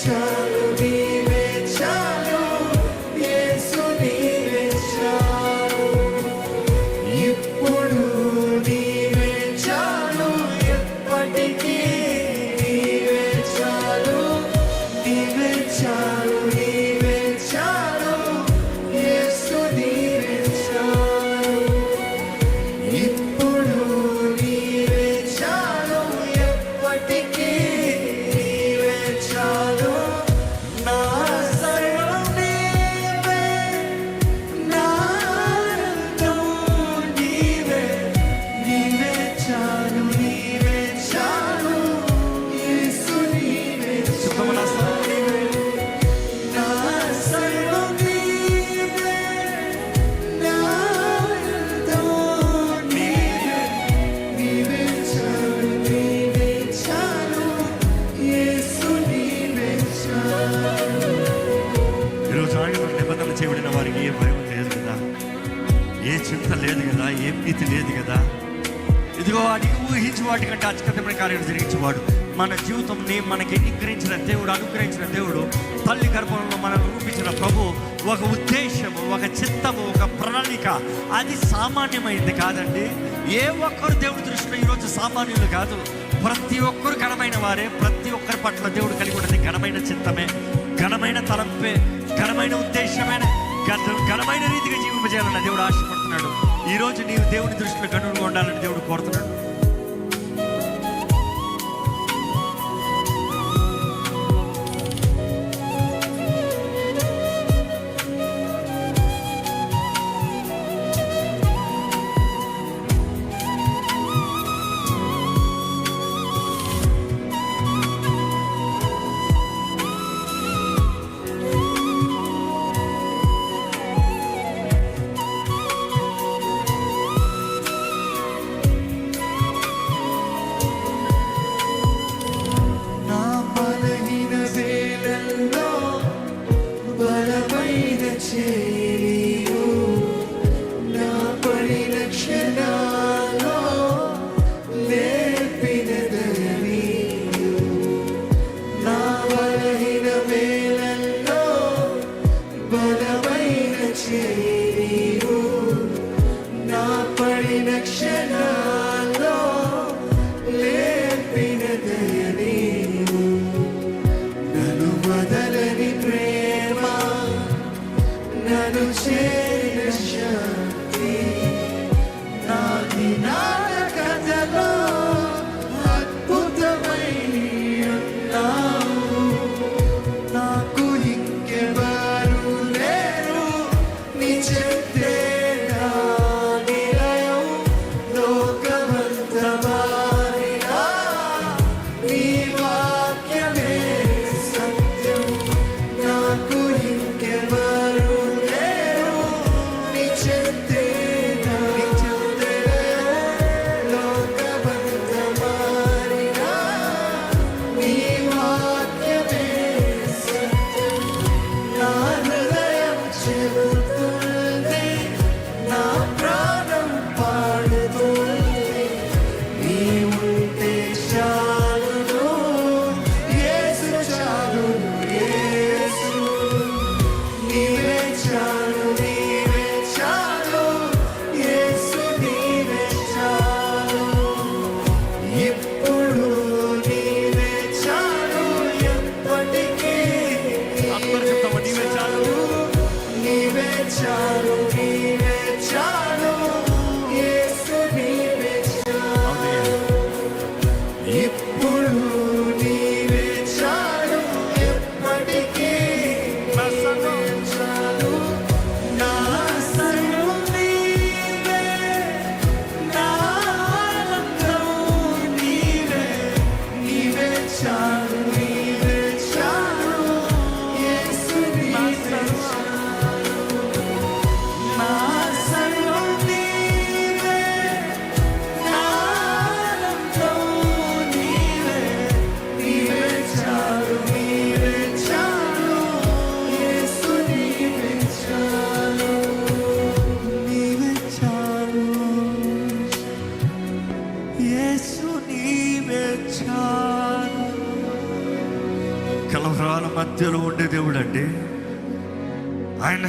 చాలు, నీవే చాలు, యేసు నీవే చాలు. ఇప్పుడు నీవే చాలు, ఎప్పటికీ నీవే చాలు, నీవే చాలు, నీవే చాలు, యేసు నీవే చాలు. ఇప్పుడు నీవే చాలు, ఎప్పటికీ నీవే చాలు. నా సర్వం నీవే, నా ఆనందం నీవే, నీవే చాలు, నీవే చాలు, యేసు నీవే చాలు. నా సర్వం నీవే, నా ఆనందం నీవే, నీవే చాలు, నీవే చాలు, యేసు నీవే చాలు. ఈరోజు ఆయన నిబంధన చేయబడిన వారికి ఏ భయం లేదు కదా, ఏ చింత లేదు కదా, ఏ భీతి లేదు కదా. ఇదిగో వాటికి ఊహించి వాటికంటే అత్యున్నతమైన కార్యాలు జరిగించేవాడు. మన జీవితంని మనకి అనుగ్రహించిన దేవుడు, తల్లి గర్భంలో మనల్ని రూపించిన ప్రభు ఒక ఉద్దేశము, ఒక చిత్తము, ఒక ప్రణాళిక, అది సామాన్యమైంది కాదండి. ఏ ఒక్కరు దేవుడి దృష్టిలో ఈరోజు సామాన్యులు కాదు. ప్రతి ఒక్కరు ఘనమైన వారే. ప్రతి ఒక్కరి పట్ల దేవుడు కలిగి ఉన్నది ఘనమైన చిత్తమే, ఘనమైన తలంపే, ఘనమైన ఉద్దేశమైన, ఘనమైన రీతిగా జీవింపజేయాలని దేవుడు ఆశపడుతున్నాడు. ఈరోజు నీవు దేవుని దృష్టిలో గనుడుగా ఉండాలని దేవుడు కోరుతున్నాడు. నా బలహీన వేళల్లో బలమైన చేయి నీవు, నా పడిన క్షణాల్లో లేపిన దయ నీవు. నా బలహీన వేళల్లో బలమైన చేయి నీవు, నా పడిన క్షణాల్లో లేపిన దయ నీవు. నన్ను వదలని ప్రేమ, నన్ను చేరిన శక్తి, నా దినాల కథలో అద్భుతమై ఉన్నావు. నాకు ఇంకెవరు లేరు, నీ చెప్తే నా నిలయం. లోకమంత మారినా నీ వాక్యమే సత్యం. నాకు ఇంకెవరు లేరు, నీ చెప్తే నా నిలయం. లోకమంత మారినా నీ వాక్యమే సత్యం. నా హృదయం చెబుతుంది, నా ప్రాణం పాడుతుంది, నీవుంటే చాలును, యేసు చాలును, యేసు నీవే చాలు, నీవే చాలు, యేసు నీవే చాలు. ఇప్పుడు నీవే చాలు, ఎప్పటికీ అందరూ చెప్తామా, నీవే చాలు, నీవే చాలు, నీవే చాలు, యేసు నీవే చాలు. ఇప్పుడు నీవే చాలు, ఎప్పటికీ నీవే చాలు. నా సర్వం నీవే, నా ఆనందం నీవే, నీవే చాలు, నీవే చాలు, యేసు నీవే చాలు. మధ్యలో ఉండే దేవుడు అండి ఆయన.